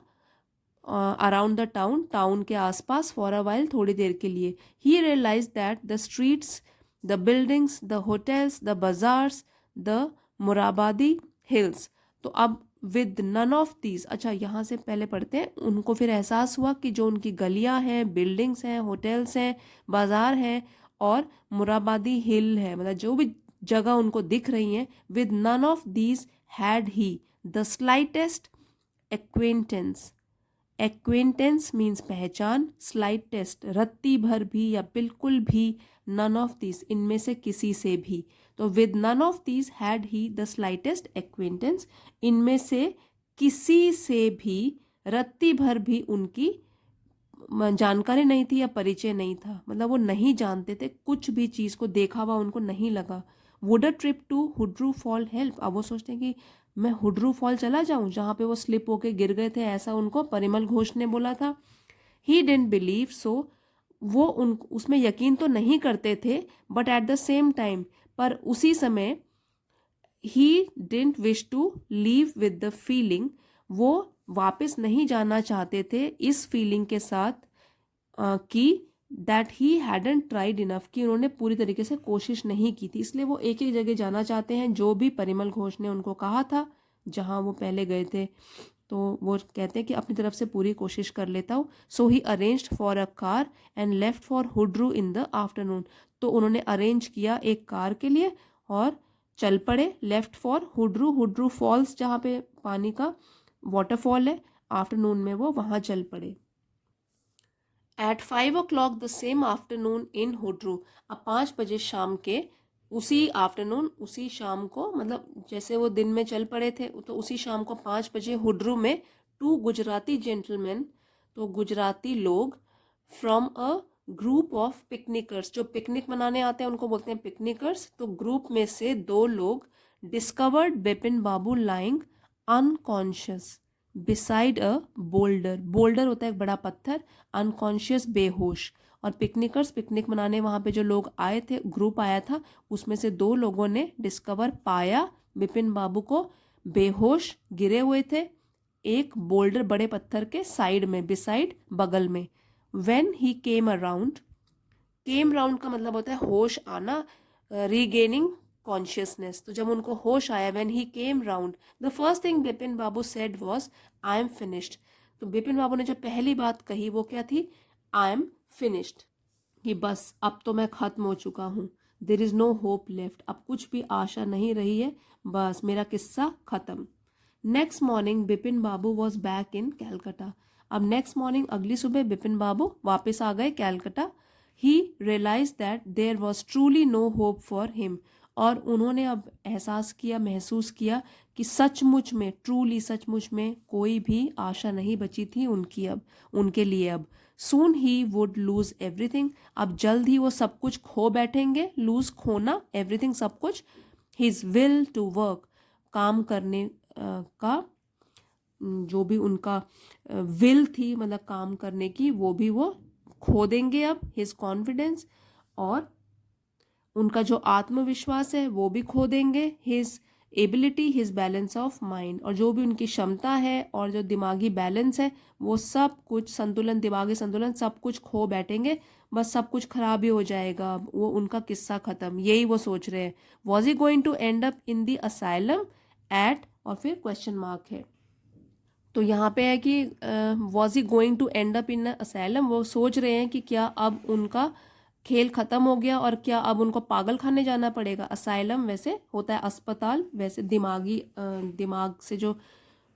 [SPEAKER 1] अराउंड द टाउन, टाउन के आसपास, फॉर अ वाइल थोड़ी देर के लिए। He realise that the streets, the buildings, the hotels, the bazaars, the Morabadi hills, तो अब विद नन ऑफ दीज, अच्छा यहाँ से पहले पढ़ते हैं, उनको फिर एहसास हुआ कि जो उनकी गलियाँ हैं, बिल्डिंग्स हैं, होटल्स हैं, बाजार हैं, और मुराबादी हिल है, मतलब जो भी जगह उनको दिख रही हैं, with none of these had he the slightest acquaintance, acquaintance means पहचान, स्लाइट टेस्ट रत्ती भर भी या बिल्कुल भी, नन ऑफ दिस इनमें से किसी से भी, तो with none of this had he the slightest acquaintance, इनमें से किसी से भी रत्ती भर भी उनकी जानकारी नहीं थी या परिचय नहीं था, मतलब वो नहीं जानते थे, कुछ भी चीज़ को देखा हुआ उनको नहीं लगा। Would a trip to Hundru fall help, अब वो सोचते हैं कि मैं हुड्रू फॉल चला जाऊं जहाँ पे वो स्लिप होके गिर गए थे, ऐसा उनको परिमल घोष ने बोला था। ही डिडंट बिलीव सो, वो उन उसमें यकीन तो नहीं करते थे, but at the same time, पर उसी समय, he didn't wish to leave with the feeling, वो वापस नहीं जाना चाहते थे इस फीलिंग के साथ, कि that he hadn't tried enough, कि उन्होंने पूरी तरीके से कोशिश नहीं की थी, इसलिए वो एक एक जगह जाना चाहते हैं जो भी परिमल घोष ने उनको कहा था जहां वो पहले गए थे, तो वो कहते हैं कि अपनी तरफ से पूरी कोशिश कर लेता हूँ। So he arranged for a car and left for Hundru in the afternoon, तो उन्होंने अरेंज किया एक कार के लिए और चल पड़े, लेफ्ट फॉर हुड्रू, हुड्रू फॉल्स जहाँ पे पानी का वाटरफॉल है, आफ्टरनून में वो वहाँ चल पड़े। At 5 o'clock the same afternoon in Hundru, अब 5 बजे शाम के, उसी आफ्टरनून उसी शाम को, मतलब जैसे वो दिन में चल पड़े थे तो उसी शाम को 5 बजे हुड्रू में, टू गुजराती जेंटलमैन, तो गुजराती लोग, फ्रॉम अ ग्रुप ऑफ पिकनिकर्स, जो पिकनिक मनाने आते हैं उनको बोलते हैं पिकनिकर्स, तो ग्रुप में से 2 लोग, discovered Bipin Babu lying unconscious beside a boulder, boulder होता है एक बड़ा पत्थर, अनकॉन्शियस बेहोश, और पिकनिकर्स पिकनिक मनाने वहाँ पे जो लोग आए थे, ग्रुप आया था, उसमें से 2 लोगों ने डिस्कवर पाया बिपिन बाबू को बेहोश गिरे हुए थे एक बोल्डर बड़े पत्थर के साइड में, बिसाइड बगल में। When he came around, came round का मतलब होता है होश आना, रीगेनिंग कॉन्शियसनेस। तो जब उनको होश आया, when he came round, the first thing Bipin Babu said was I am finished. तो बिपिन बाबू ने जो पहली बात कही वो क्या थी? आई एम फिनिश्ड, कि बस अब तो मैं खत्म हो चुका हूँ। There is no hope left, अब कुछ भी आशा नहीं रही है, बस मेरा किस्सा खत्म। Next morning Bipin Babu was back in Calcutta. अब नेक्स्ट मॉर्निंग, अगली सुबह बिपिन बाबू वापस आ गए Calcutta. He realise that there was truly no hope for him, और उन्होंने अब एहसास किया, महसूस किया कि सचमुच में, ट्रूली सचमुच में कोई भी आशा नहीं बची थी उनकी अब, उनके लिए अब। सून ही वुड लूज एवरीथिंग, अब जल्द ही वो सब कुछ खो बैठेंगे। लूज, खोना, एवरीथिंग, सब कुछ। हिज विल टू वर्क, काम करने का जो भी उनका विल थी, मतलब काम करने की, वो भी वो खो देंगे अब। हिज कॉन्फिडेंस, और उनका जो आत्मविश्वास है वो भी खो देंगे। His ability, his balance of mind, और जो भी उनकी क्षमता है और जो दिमागी बैलेंस है वो सब कुछ, संतुलन, दिमागी संतुलन, सब कुछ खो बैठेंगे। बस सब कुछ खराब ही हो जाएगा, वो उनका किस्सा खत्म, यही वो सोच रहे हैं। Was he going to end up in the asylum at, और फिर क्वेश्चन मार्क है। तो यहाँ पे है कि was he going to end up in asylum, वो सोच रहे हैं कि क्या अब उनका खेल खत्म हो गया और क्या अब उनको पागल खाने जाना पड़ेगा। असाइलम वैसे होता है अस्पताल, वैसे दिमाग से जो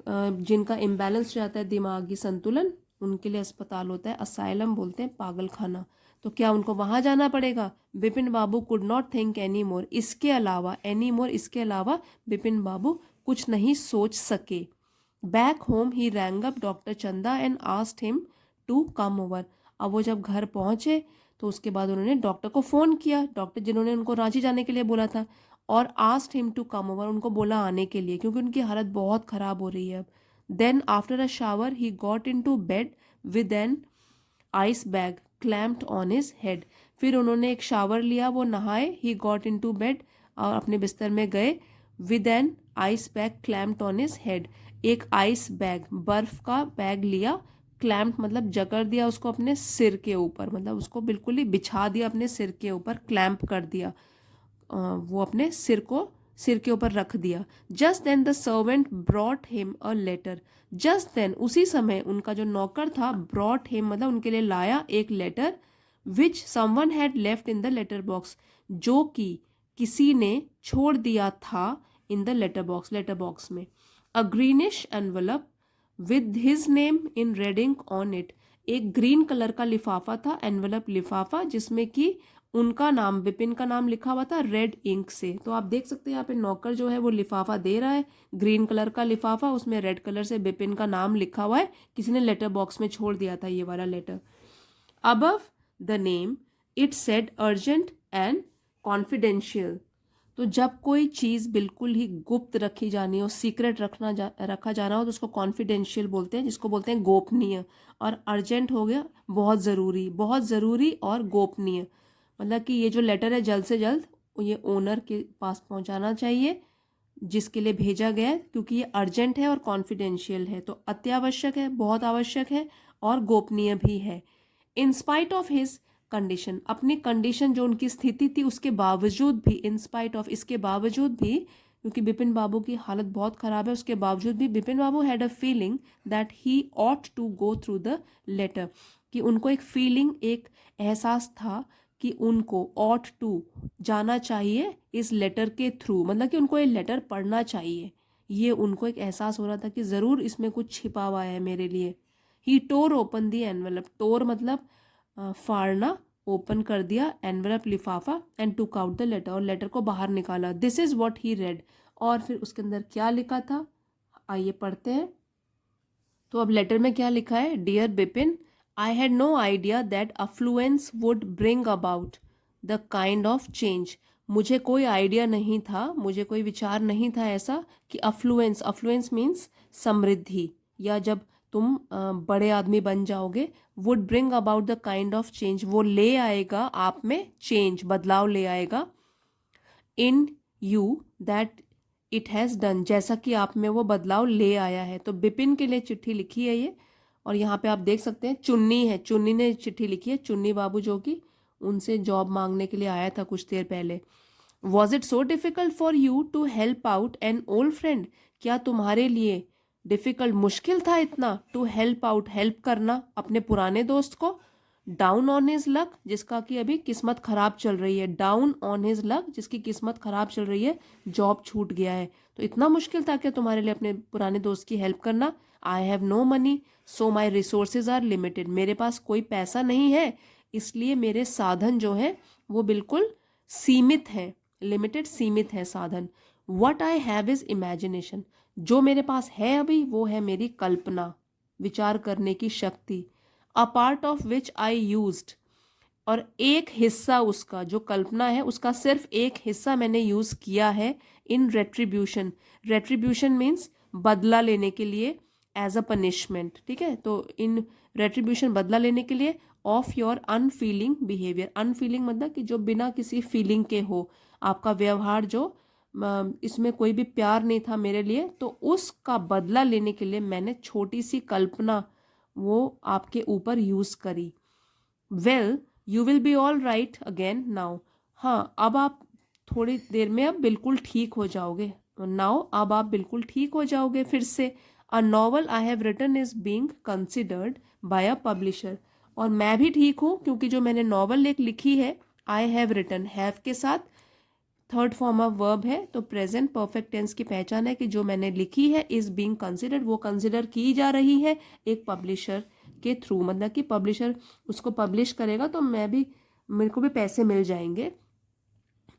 [SPEAKER 1] जिनका इम्बैलेंस जाता है, दिमागी संतुलन, उनके लिए अस्पताल होता है। असाइलम बोलते हैं पागल खाना। तो क्या उनको वहां जाना पड़ेगा? Bipin Babu could not think any more, इसके अलावा, एनी मोर, इसके अलावा बिपिन बाबू कुछ नहीं सोच सके। Back home he rang up doctor Chanda and asked him to come over. अब वो जब घर पहुंचे तो उसके बाद उन्होंने डॉक्टर को फ़ोन किया, डॉक्टर जिन्होंने उनको रांची जाने के लिए बोला था, और asked him to come over, उनको बोला आने के लिए, क्योंकि उनकी हालत बहुत ख़राब हो रही है अब। Then after a shower he got into bed with an ice bag clamped on his head. फिर उन्होंने एक शावर लिया, वो नहाए। He got into bed, और अपने बिस्तर में गए। With an ice bag clamped on his head, एक आइस बैग, बर्फ का बैग लिया। क्लैम्प मतलब जकड़ दिया उसको अपने सिर के ऊपर, मतलब उसको बिल्कुल ही बिछा दिया अपने सिर के ऊपर, क्लैम्प कर दिया, वो अपने सिर के ऊपर रख दिया। Just then the servant brought him a letter, just then, उसी समय उनका जो नौकर था, ब्रॉट हिम मतलब उनके लिए लाया एक letter, which someone had left in the letter box, जो कि किसी ने छोड़ दिया था इन द लेटर बॉक्स में। A greenish envelope with his name in red ink on it, एक ग्रीन कलर का लिफाफा था, एनवलप लिफाफा, जिसमें कि उनका नाम, बिपिन का नाम लिखा हुआ था रेड इंक से। तो आप देख सकते हैं यहाँ पे नौकर जो है वो लिफाफा दे रहा है, ग्रीन कलर का लिफाफा, उसमें रेड कलर से बिपिन का नाम लिखा हुआ है, किसी ने लेटर बॉक्स में छोड़ दिया था ये वाला letter. Above the name it said urgent and confidential. तो जब कोई चीज़ बिल्कुल ही गुप्त रखी जानी हो, सीक्रेट रखा जाना हो, तो उसको कॉन्फिडेंशियल बोलते हैं, जिसको बोलते हैं गोपनीय। और अर्जेंट हो गया बहुत ज़रूरी और गोपनीय, मतलब कि ये जो लेटर है जल्द से जल्द ये ओनर के पास पहुंचाना चाहिए जिसके लिए भेजा गया है, क्योंकि ये अर्जेंट है और कॉन्फिडेंशियल है, तो अत्यावश्यक है, बहुत आवश्यक है, और गोपनीय भी है। In spite of his condition, अपनी कंडीशन जो उनकी स्थिति थी उसके बावजूद भी, इन स्पाइट ऑफ, इसके बावजूद भी, क्योंकि बिपिन बाबू की हालत बहुत ख़राब है, उसके बावजूद भी Bipin Babu had a feeling that he ought to go through the letter, कि उनको एक फीलिंग, एक एहसास था कि उनको ऑट टू जाना चाहिए इस लेटर के थ्रू, मतलब कि उनको ये लेटर पढ़ना चाहिए। ये उनको एक एहसास हो रहा था कि ज़रूर इसमें कुछ छिपा हुआ है मेरे लिए। ही टोर ओपन दी एनवेलप, टोर मतलब फाड़ना, ओपन कर दिया एनवेलप लिफाफा, and took out the letter, और लेटर को बाहर निकाला। This is what he read, और फिर उसके अंदर क्या लिखा था आइए पढ़ते हैं। तो अब लेटर में क्या लिखा है? Dear Bipin, I had no idea that affluence would bring about the kind of change, मुझे कोई आइडिया नहीं था, मुझे कोई विचार नहीं था ऐसा कि अफ्लुएंस, अफ्लुएंस मीन्स समृद्धि, या जब तुम बड़े आदमी बन जाओगे, would bring about the kind of change, वो ले आएगा आप में चेंज, बदलाव ले आएगा। In you, that it has done, जैसा कि आप में वो बदलाव ले आया है। तो बिपिन के लिए चिट्ठी लिखी है ये, और यहाँ पे आप देख सकते हैं चुन्नी है, चुन्नी ने चिट्ठी लिखी है, चुन्नी बाबू जो कि उनसे जॉब मांगने के लिए आया था कुछ देर पहले। Was it so difficult for you to help out an old friend? क्या तुम्हारे लिए डिफिकल्ट, मुश्किल था इतना, टू हेल्प आउट, हेल्प करना अपने पुराने दोस्त को? डाउन ऑन हिज लक, जिसका कि अभी किस्मत खराब चल रही है, डाउन ऑन हिज लक, जिसकी किस्मत खराब चल रही है, जॉब छूट गया है। तो इतना मुश्किल था क्या तुम्हारे लिए अपने पुराने दोस्त की हेल्प करना? I have no money so my resources are limited, मेरे पास कोई पैसा नहीं है, इसलिए मेरे साधन जो है वो बिल्कुल सीमित हैं। लिमिटेड, सीमित है साधन। What I have is imagination, जो मेरे पास है अभी वो है मेरी कल्पना, विचार करने की शक्ति। A part of which I used, और एक हिस्सा उसका, जो कल्पना है उसका सिर्फ एक हिस्सा मैंने यूज किया है इन रेट्रीब्यूशन। रेट्रीब्यूशन मीन्स बदला लेने के लिए, एज अ पनिशमेंट, ठीक है। तो इन रेट्रीब्यूशन, बदला लेने के लिए, of your unfailing behaviour. Unfailing मतलब कि जो बिना किसी फीलिंग के हो, आपका व्यवहार जो इसमें कोई भी प्यार नहीं था मेरे लिए, तो उसका बदला लेने के लिए मैंने छोटी सी कल्पना वो आपके ऊपर यूज करी। Well you will be all right again now, हाँ अब आप थोड़ी देर में अब बिल्कुल ठीक हो जाओगे। नाउ, अब आप बिल्कुल ठीक हो जाओगे फिर से। A novel I have written is being considered by a publisher, और मैं भी ठीक हूँ क्योंकि जो मैंने नॉवल एक लिखी है, आई हैव रिटन, हैव के साथ थर्ड फॉर्म ऑफ वर्ब है, तो प्रेजेंट परफेक्ट टेंस की पहचान है कि जो मैंने लिखी है इज बीइंग कंसिडर्ड, वो कंसिडर की जा रही है एक पब्लिशर के थ्रू, मतलब कि पब्लिशर उसको पब्लिश करेगा तो मैं भी, मेरे को भी पैसे मिल जाएंगे।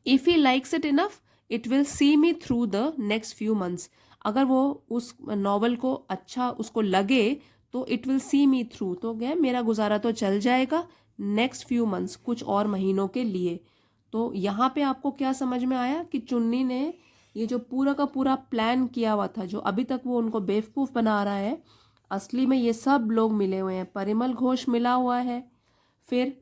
[SPEAKER 1] If he likes it enough it will see me through the next few months, अगर वो उस नॉवल को अच्छा उसको लगे तो it will see me through, तो क्या मेरा गुजारा तो चल जाएगा नेक्स्ट फ्यू मंथ्स, कुछ और महीनों के लिए। तो यहाँ पे आपको क्या समझ में आया कि चुन्नी ने ये जो पूरा का पूरा प्लान किया हुआ था, जो अभी तक वो उनको बेवकूफ़ बना रहा है, असली में ये सब लोग मिले हुए हैं। परिमल घोष मिला हुआ है, फिर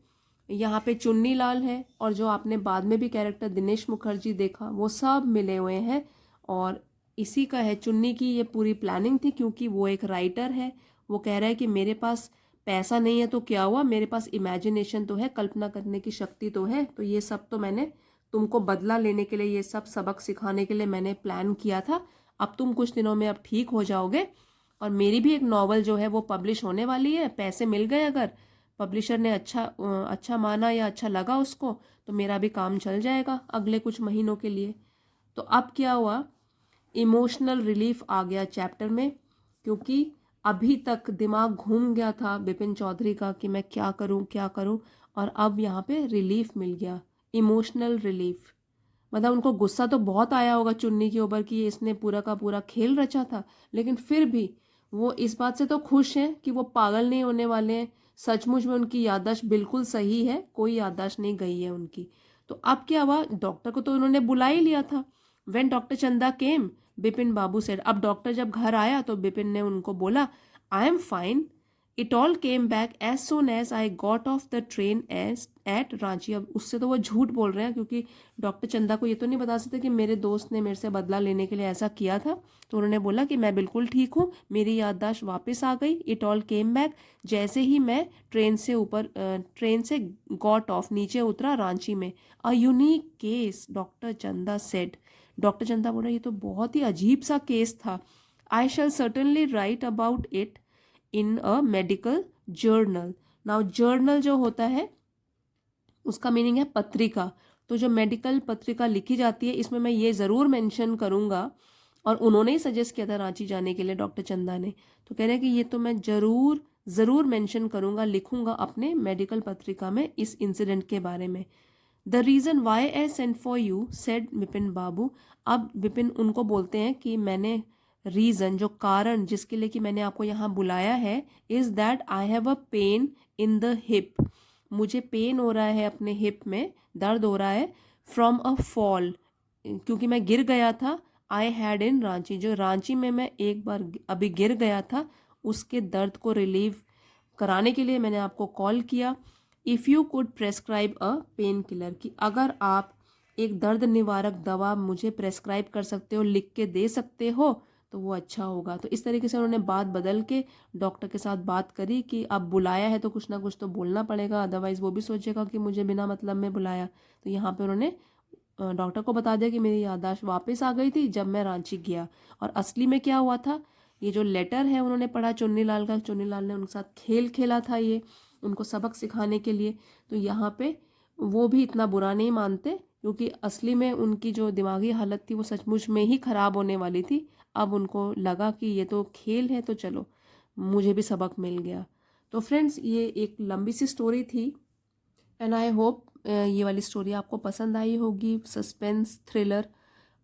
[SPEAKER 1] यहाँ पे चुन्नी लाल है, और जो आपने बाद में भी कैरेक्टर दिनेश मुखर्जी देखा, वो सब मिले हुए हैं। और इसी का है, चुन्नी की ये पूरी प्लानिंग थी, क्योंकि वो एक राइटर है। वो कह रहा है कि मेरे पास पैसा नहीं है तो क्या हुआ, मेरे पास इमेजिनेशन तो है, कल्पना करने की शक्ति तो है, तो ये सब तो मैंने तुमको बदला लेने के लिए, ये सब सबक सिखाने के लिए मैंने प्लान किया था। अब तुम कुछ दिनों में अब ठीक हो जाओगे, और मेरी भी एक नॉवल जो है वो पब्लिश होने वाली है, पैसे मिल गए, अगर पब्लिशर ने अच्छा माना या अच्छा लगा उसको, तो मेरा भी काम चल जाएगा अगले कुछ महीनों के लिए। तो अब क्या हुआ, इमोशनल रिलीफ आ गया चैप्टर में, क्योंकि अभी तक दिमाग घूम गया था बिपिन चौधरी का कि मैं क्या करूं क्या करूं, और अब यहाँ पे रिलीफ मिल गया, इमोशनल रिलीफ। मतलब उनको गुस्सा तो बहुत आया होगा चुन्नी के ऊपर कि इसने पूरा का पूरा खेल रचा था, लेकिन फिर भी वो इस बात से तो खुश हैं कि वो पागल नहीं होने वाले हैं। सचमुच में उनकी याददाश्त बिल्कुल सही है, कोई याददाश्त नहीं गई है उनकी। तो अब क्या हुआ, डॉक्टर को तो उन्होंने बुला ही लिया था। When doctor Chanda came, Bipin Babu said, अब डॉक्टर जब घर आया तो बिपिन ने उनको बोला, I am fine, it all came back as soon as I got off the train as at Ranchi. अब उससे तो वो झूठ बोल रहे हैं, क्योंकि डॉक्टर चंदा को ये तो नहीं बता सकते कि मेरे दोस्त ने मेरे से बदला लेने के लिए ऐसा किया था। तो उन्होंने बोला कि मैं बिल्कुल ठीक हूँ, मेरी याददाश्त वापस आ गई, इट ऑल केम बैक, जैसे ही मैं ट्रेन से गॉट ऑफ, नीचे उतरा रांची में। अ यूनिक केस, डॉक्टर चंदा सेड, डॉक्टर चंदा बोल रहे ये तो बहुत ही अजीब सा केस था। I shall certainly write about it in a medical journal. Now journal जो होता है उसका मीनिंग है पत्रिका, तो जो मेडिकल पत्रिका लिखी जाती है इसमें मैं ये ज़रूर मेंशन करूँगा, और उन्होंने ही सजेस्ट किया था रांची जाने के लिए डॉक्टर चंदा ने, तो कह रहे हैं कि ये तो मैं ज़रूर मेंशन करूँगा, लिखूँगा अपने मेडिकल पत्रिका में इस इंसिडेंट के बारे में। The reason why I sent for you said Vipin Babu, अब विपिन उनको बोलते हैं कि मैंने रीज़न, जो कारण जिसके लिए कि मैंने आपको यहाँ बुलाया है, is that I have a pain in the hip, मुझे पेन हो रहा है अपने हिप में, दर्द हो रहा है, फ्रॉम अ फॉल, क्योंकि मैं गिर गया था, आई हैड इन रांची, जो रांची में मैं एक बार अभी गिर गया था, उसके दर्द को रिलीव कराने के लिए मैंने आपको कॉल किया। If you could prescribe a pain killer, कि अगर आप एक दर्द निवारक दवा मुझे प्रेस्क्राइब कर सकते हो, लिख के दे सकते हो तो वो अच्छा होगा। तो इस तरीके से उन्होंने बात बदल के डॉक्टर के साथ बात करी कि अब बुलाया है तो कुछ ना कुछ तो बोलना पड़ेगा, अदरवाइज़ वो भी सोचेगा कि मुझे बिना मतलब में बुलाया। तो यहाँ पे उन्होंने डॉक्टर को बता दिया कि मेरी याददाश्त वापस आ गई थी जब मैं रांची गया। और असली में क्या हुआ था, ये जो लेटर है उन्होंने पढ़ा चुन्नीलाल का, चुन्नीलाल ने उनके साथ खेल खेला था ये उनको सबक सिखाने के लिए। तो यहाँ पे वो भी इतना बुरा नहीं मानते, क्योंकि असली में उनकी जो दिमागी हालत थी वो सचमुच में ही ख़राब होने वाली थी। अब उनको लगा कि ये तो खेल है, तो चलो मुझे भी सबक मिल गया। तो फ्रेंड्स, ये एक लंबी सी स्टोरी थी एंड आई होप ये वाली स्टोरी आपको पसंद आई होगी। सस्पेंस थ्रिलर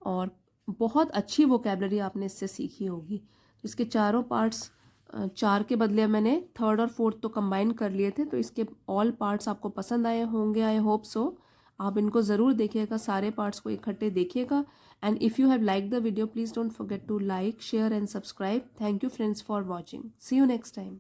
[SPEAKER 1] और बहुत अच्छी वोकेबलरी आपने इससे सीखी होगी। तो इसके चारों पार्ट्स, 4 के बदले मैंने थर्ड और फोर्थ तो कंबाइन कर लिए थे, तो इसके ऑल पार्ट्स आपको पसंद आए होंगे, आई होप सो। आप इनको ज़रूर देखिएगा, सारे पार्ट्स को इकट्ठे देखिएगा। And if you have like the video please don't forget to like, share and subscribe. Thank you friends for watching. See you next time.